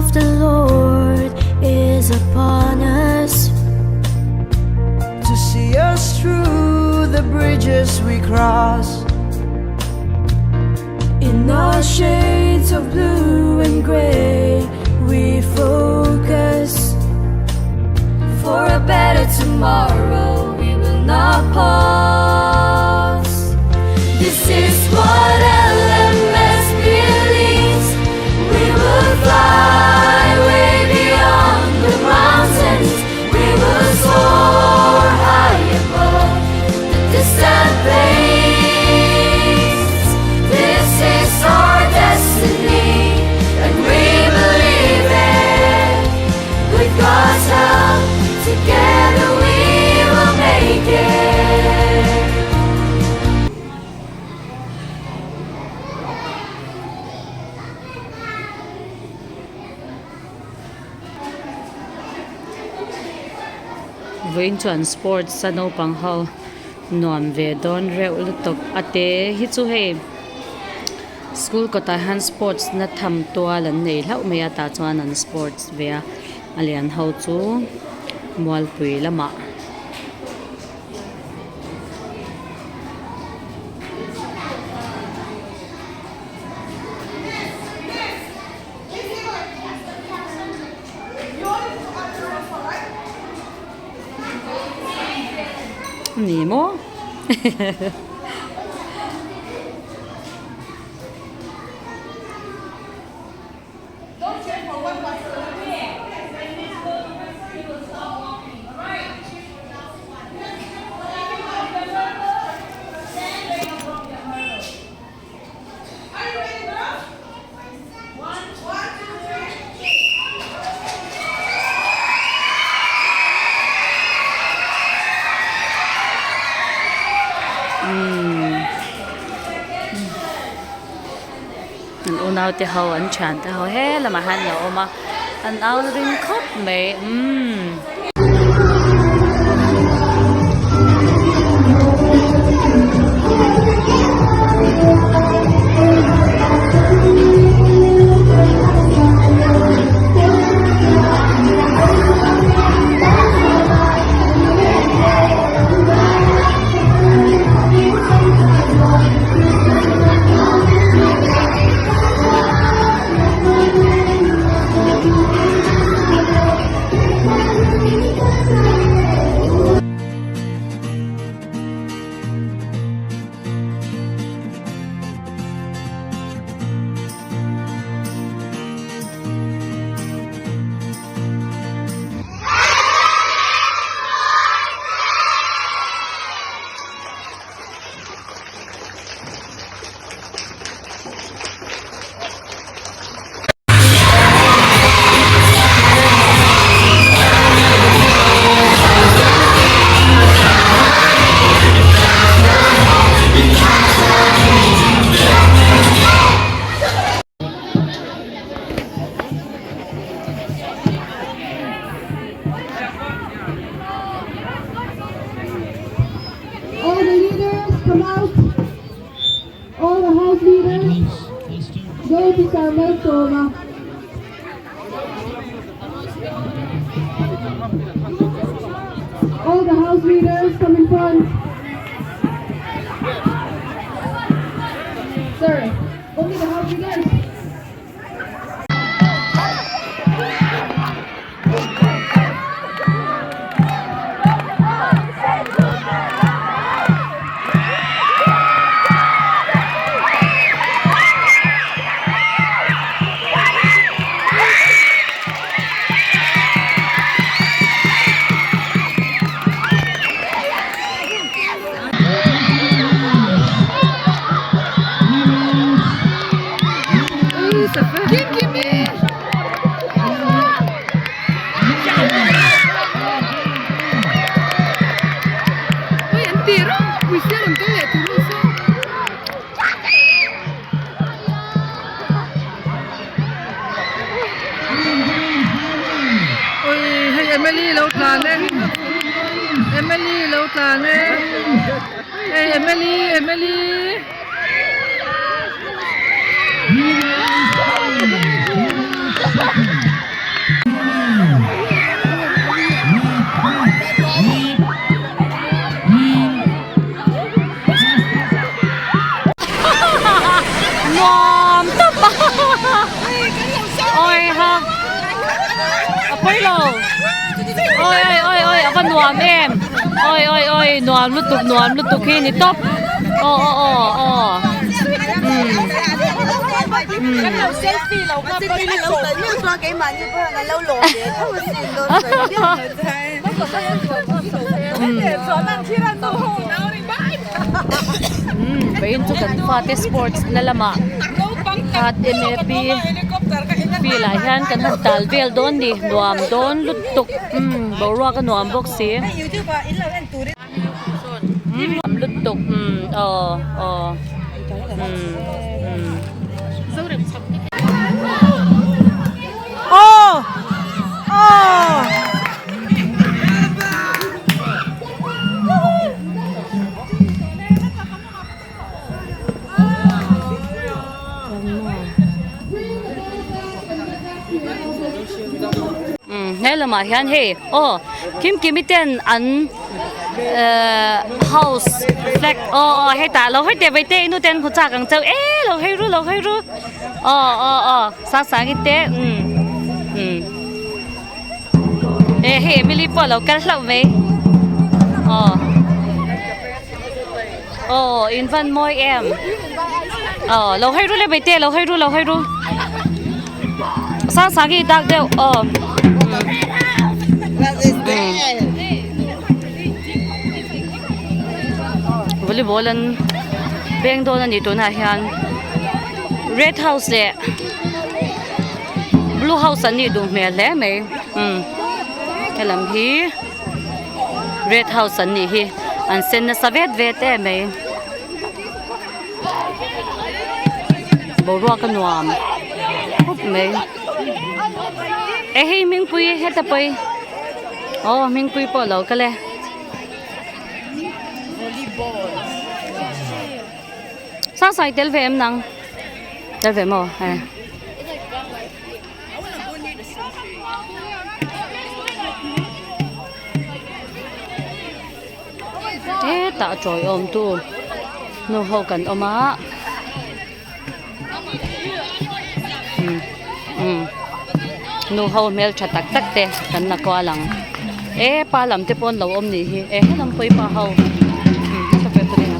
of the Lord is upon us, to see us through the bridges we cross. in all shades of blue and gray we focus. For a better tomorrow we will not pause. This is what LMS believes. We will fly way beyond the mountains. We will soar high above the distant plains. This is our destiny, and we believe it. With God's help, together we will make it. Với chuẩn sports sa no pang hao nuam ve don reu lutok ate hi chu he school ko ta han sports na tham tua lan nei hlau me ata chuan an sports ve alian ho chu mual pui lama ni mo unaw te ho an chan te ho he lama han lo ma an au ring khop me Go to Lalmalsawma. All the house leaders come in front. Sir, only the house leaders. Emily lâu tàn đấy, Emily lâu tàn đấy, hey Emily, Emily. ไปเราโอ้ยเอาหนวมเอ็มโอ้ยหนวมลุตุกขี้นี่ตบโอ้selfie 樓嘅，即係你老細，呢個幾萬億幫人撈攞嘢，偷個線到水啲人仔，不過真係坐得天人都好，然後你買。Bayin to kan Fatih Sports na lama. At NFP pila yan kan tal bel don ni nuam don lutuk bawa kan nuam boxi. Lutuk Ngay là mà hiện hey kim iten an house flag hay ta lo hay te vai te nu ten khu cha kang chau lo hay ru sa cái te hey Emily po lo kal lau me in van moi em lo hay ru le vai te lo hay ru sa cái dag deu volleyball beng do na nito na hian red house le blue house ani du me le me kalam hi red house ani hi an sen na savet vete me bo ro ka nuam me hi ming pui heta pai ming pui po lo ka le sao sai tel ve em nang tel ve mo ta trôi tu no ho kan oma no ho mel chatak tak te kan na ko lang pa lam te pon lo ni hi lam poi pa ho ta petu ni na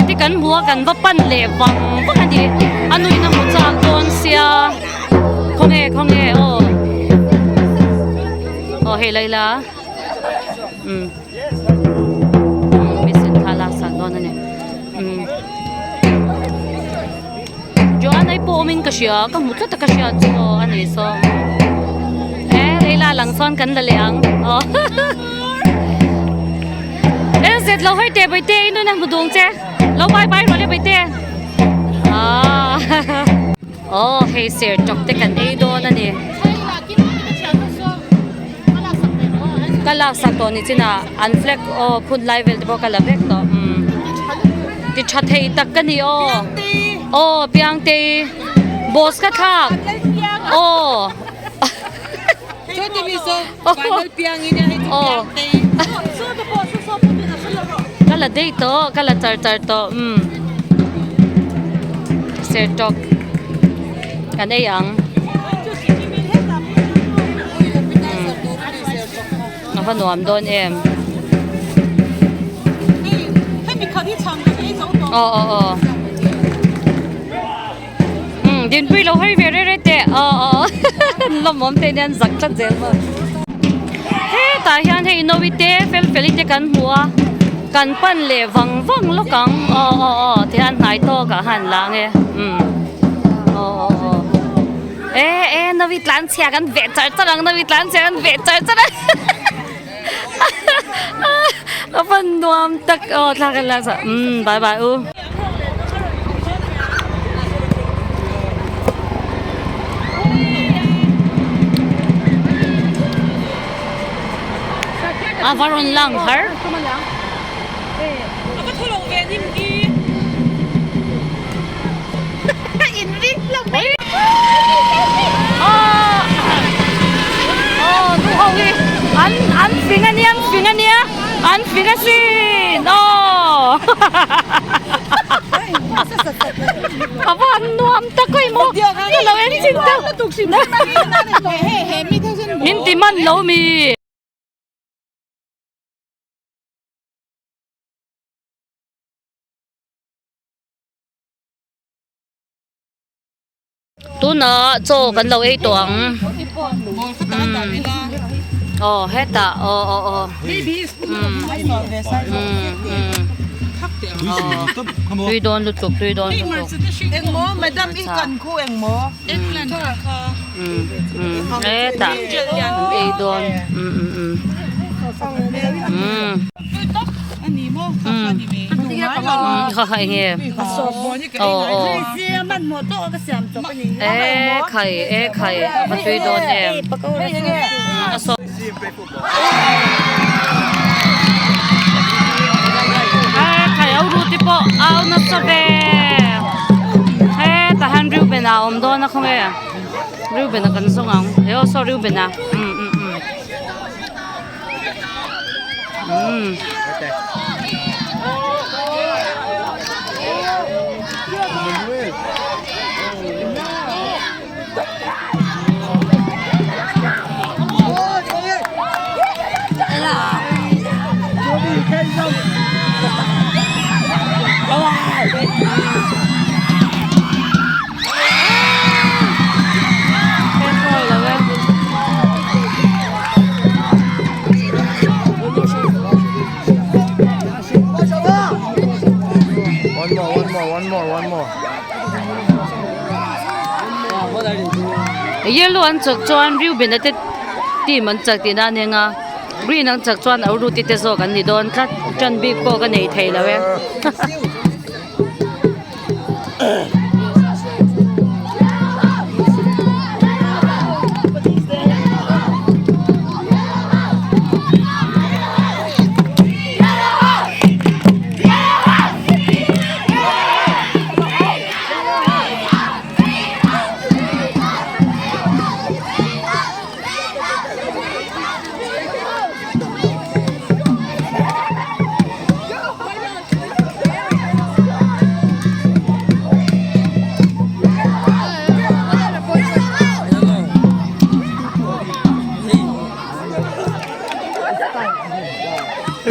ti kan mua kan va pan le wang va kan di anui na mo cha kon sia khong e he laila misin khala sa don ne jo anai po min ka sia ka mutla ta ka sia cho ani so laila lang son kan la leang zet lo hoi te bai te inu na mudung che lo bai rồi bai te hey sir chok te kan ei do na ni kala sa to ni china unfleck phun level de kala vek to ti chat hei tak ka ni piang te boss ka thak cho ti mi so final piang ina hai piang te so the boss so kala dei to kala char to sir talk kan ei ang na nuam don emให้มีคนที่ทำให้เขาตัว din pui lo hoi ve re te Lawmthu te nen zak chat zel ma ta hian hei no te fel te kan hua kan pan le wang lo kang te han nai to ka han lang no vi tlan chia kan ve char charang no vi tlan chia kan ve char charang apan nuam tak thla kan la sa bye varon lang har An finger sin. Oh. Apa nuam takoy mo? Kalau ini cinta. Inti man lo mi. Tu na cho kan lo ei tuang. Oh, heta. Oh. Tùy đón lụt tục. Em mô, madam ít cần khu em mô. Heta. Ei đón. Khai nghe. Khai. Mà tùy đón em. Khai ruti po ao na sabe. Tahan riu bena om do na không e. Riu bena kan song ang. Yo so riu bena. One more. Yellow an chak chuan riu bin ate ti man chak ti na ne nga green ang chak chuan au ru ti te zo kan ni don tlat chan big po ka nei thei lawe.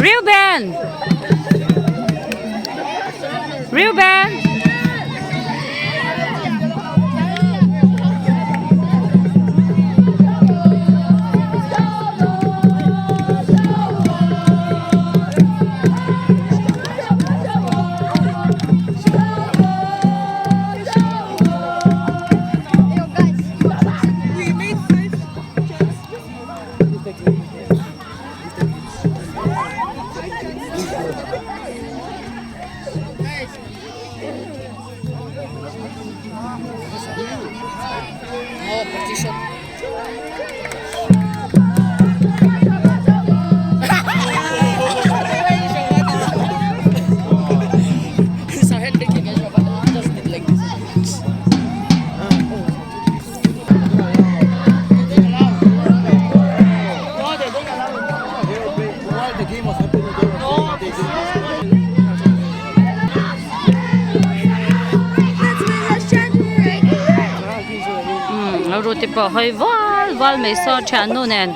Reuben! Roti po hơi val mấy so chán luôn nè.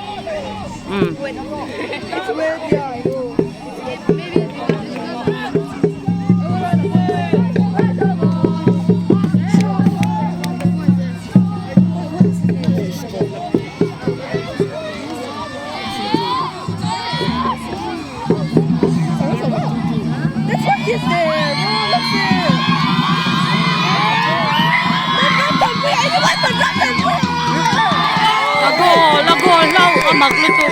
Lago lau amak luto.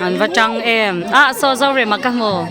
an vachang em so sorry makamo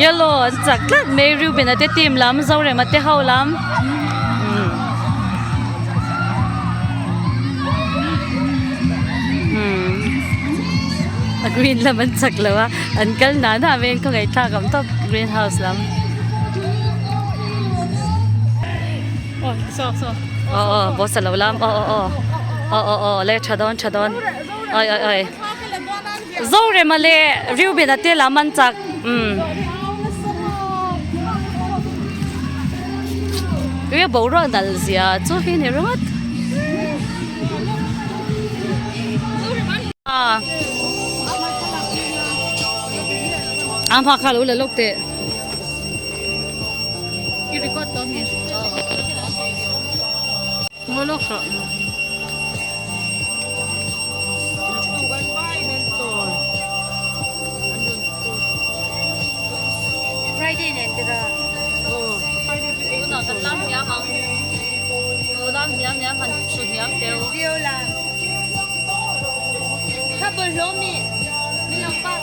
yellow zaklat me rubin ate team lam zaure mate haulam green laman saklawa uncle na namin ko ngay takam to greenhouse lam boss sa lam le chadon ay zaure male rubin ate laman sak cái bộ rồi đal gì chú hi này rồi phá khá là lúc tệ cái gì có tôm nhỉ ngô lốc sợ Friday này thì ra nó thật lắm nhá hằng nó lắm nhá hằng sụt nhá tiêu là tháp bờ lốm nè mình làm ba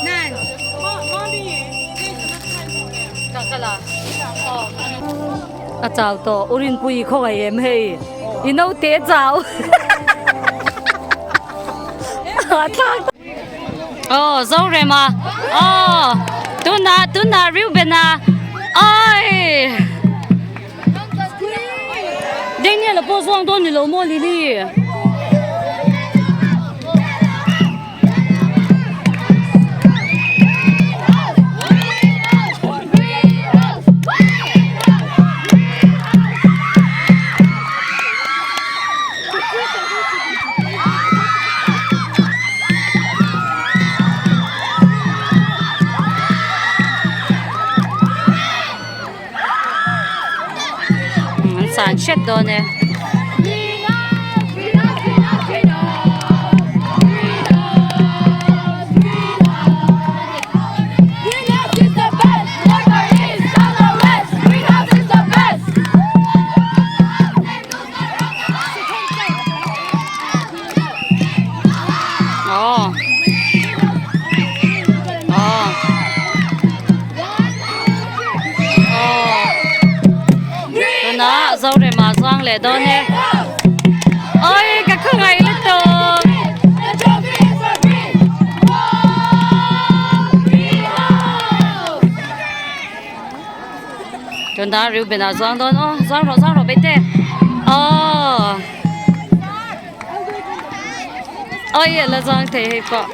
nè con đi cả là chào to urin pui kho ai em hey ino te chào dâu rồi mà tu na riu bên à ai đây nè là bao nhiêu đôi lẩu mua đi đi sản xuất đó nè dâu rồi mà doang lệ đó nè ôi cái khung này lên to chúng ta rượu bên nào doang đó doang rồi bên đây ôi là doang thế hay có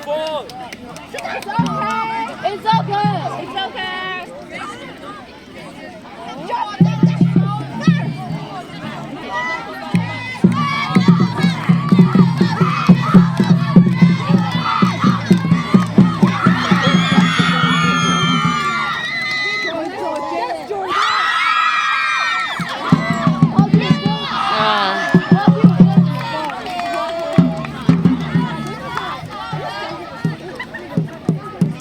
tục It's okay. It's okay.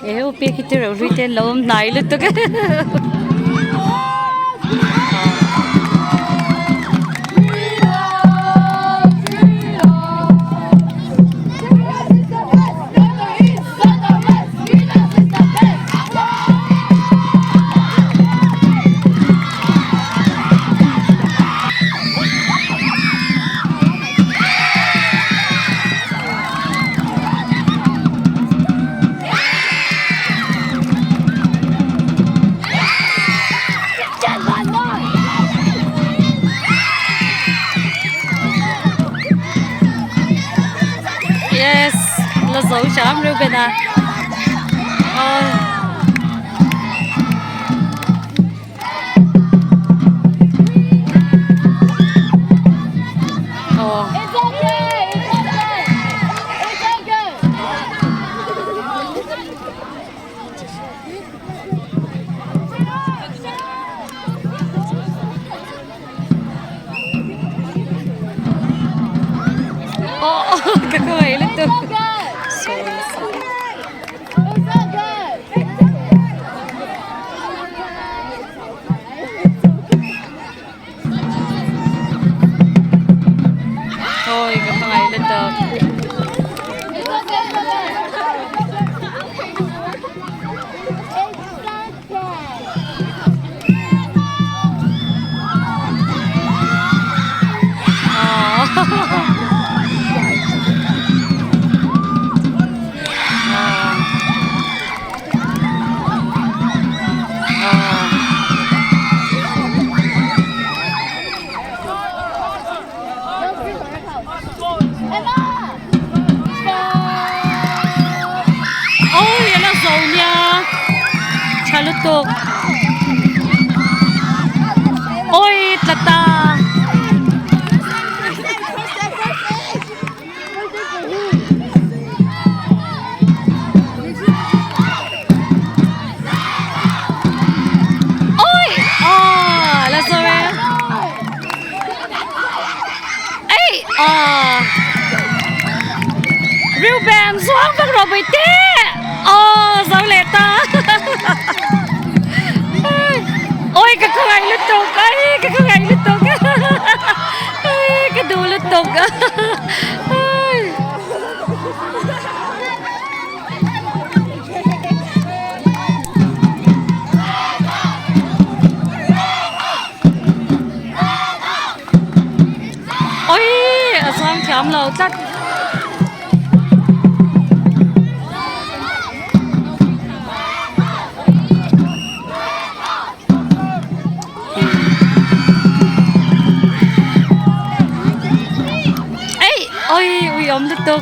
Eo pe kita rute lom nai lu tục yes là dấu chấm rồi bên à It's okay. It's okay. It's okay. Kakaway lu tục It's okay. thôi kakaway lu tục It's okay. ôi là dấu nha cha lu tục ôi tata ôi là sawi ấy Ruben xuống bắt đầu bị té dấu lệ ta ôi cái con anh lít tục ấy cái con anh lít tục cái đu lít tục ôi xong chấm lầu chắc ôi ui ôm lít tục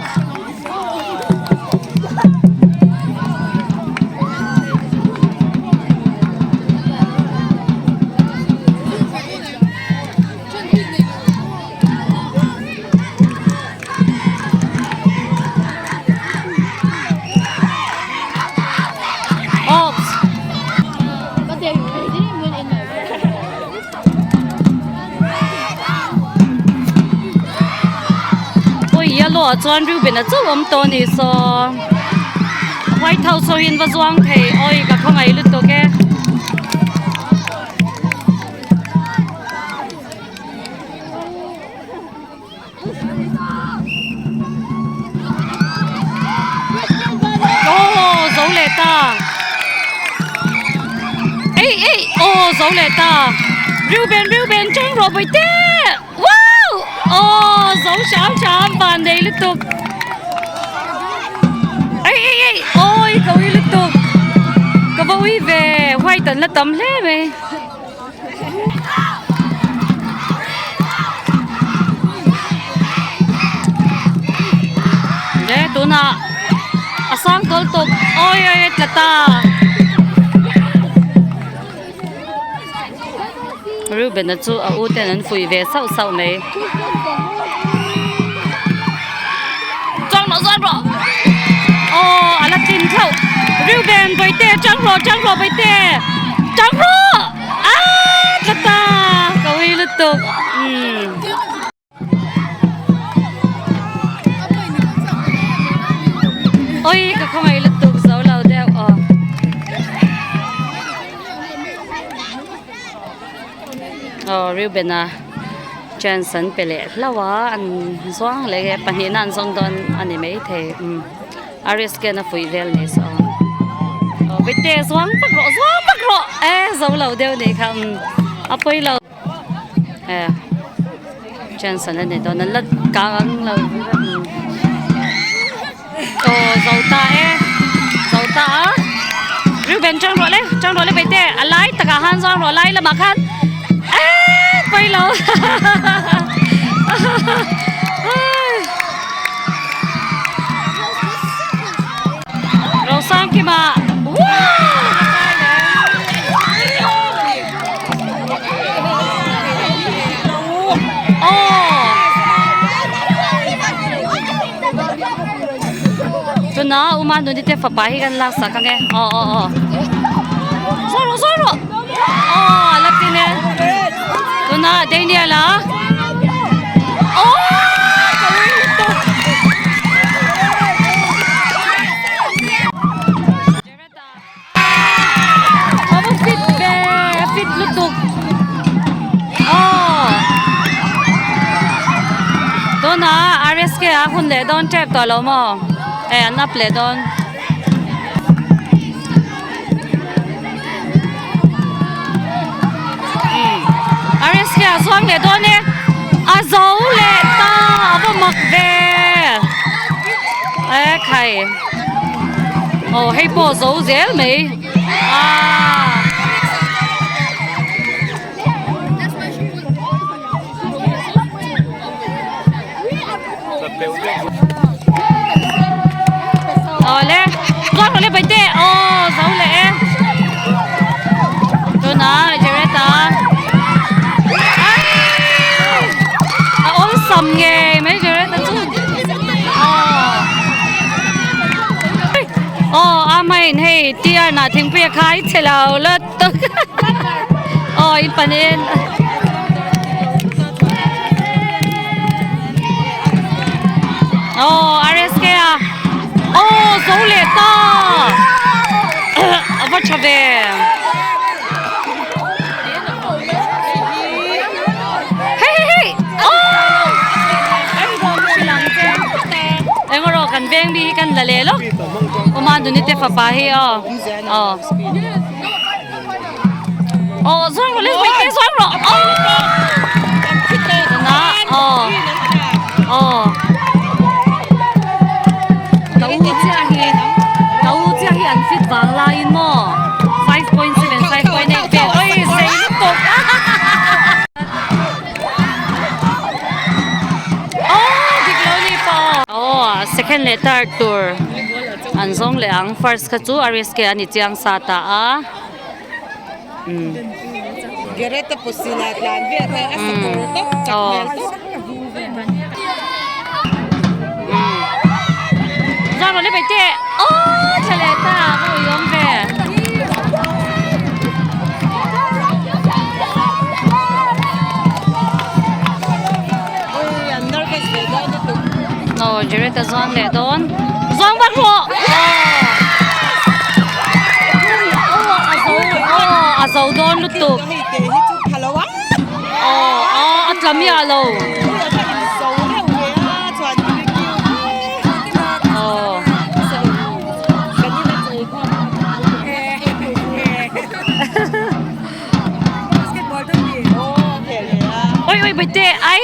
But they didn't win in there. ôi ya lo chuan Ruben a chu om to ni so White House so in va zuang thei oi ka khongai lu to ke dấu lệ ta ấy dấu lệ ta Ruben tranh rồi bởi té wow dấu chám bàn đây liên tục ấy ôi cậu ấy liên tục cậu vô ý về hoài tận là tấm lẽ về đấy tú nạ sang tol tuk oi oi tlata Ruben na chu a u ten an fui ve sau sau mai chang no zan ro ala tin khau Ruben boite chang ro boite chang ro tlata kawi lutuk ôi cái không ai lật tục xấu lâu đeo Ruben à Johnson pele lâu anh xoang lấy Pathian anh xong đón anh ấy mấy thế Aris kia nó phơi vel này sao bây giờ xoang bắt rõ xấu lâu đeo này không phơi lâu Johnson anh ấy đón nó lật càng lâu dầu ta Ruben trang rồi lấy bây giờ alai tất cả han rồi lấy là mặc han quay lâu rồi sang kia mà nó uman dun dite fapahi kan la sa kange soro lakine tuna denia la fit lutuk tuna RSK a hun le don tap to lo mo anh up le don Aris kia xoang le don ne dấu le ta ba mặc về khai hay po dấu dễ mấy lẽ con nó bây giờ dấu lẽ tôi nói Jereta ôi sầm nghề mấy Jereta chứ mày hey tia na thình bia khai thế nào lết in panin RSK à dấu lệ ta vắt chả về hey em ngồi gần ven đi gần là lệ lắm mà đun nít phá phá hi xoang rồi lên quay xoang rồi Tàu chia hiện fit vàng la in mo 5.7 5.8 pe ôi say tục digloni po second letter tour an zong le ang first ka chu RSK ani chiang sa ta Gereta posina plan vera asa ra rồi lấy bài tệ trời lệ ta bao yếm về Jerry ta doang lệ đón doang bắt hộ dầu đón lúc tục ăn lắm ya lâu ôi bây giờ ai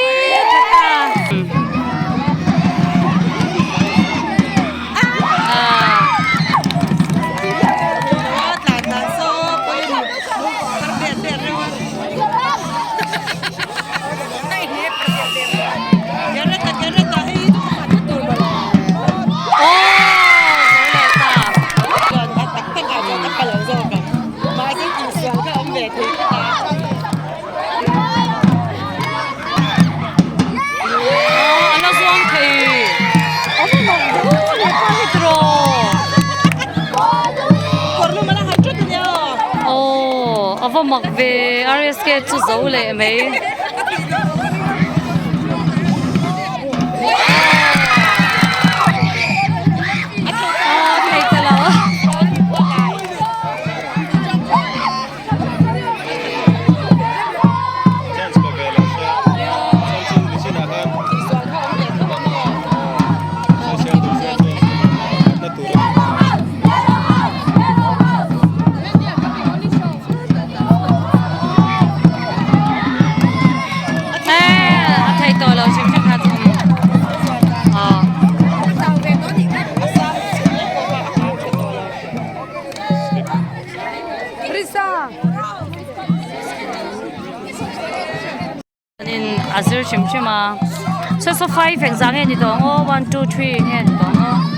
ano suang kay ano magdro Korlu malang hajud niya. ava magve RSK chu zo le mai thei tala thei to lo chim chim ha chu in azir chim chim so 5 exam ni dong 1 2 3 ni dong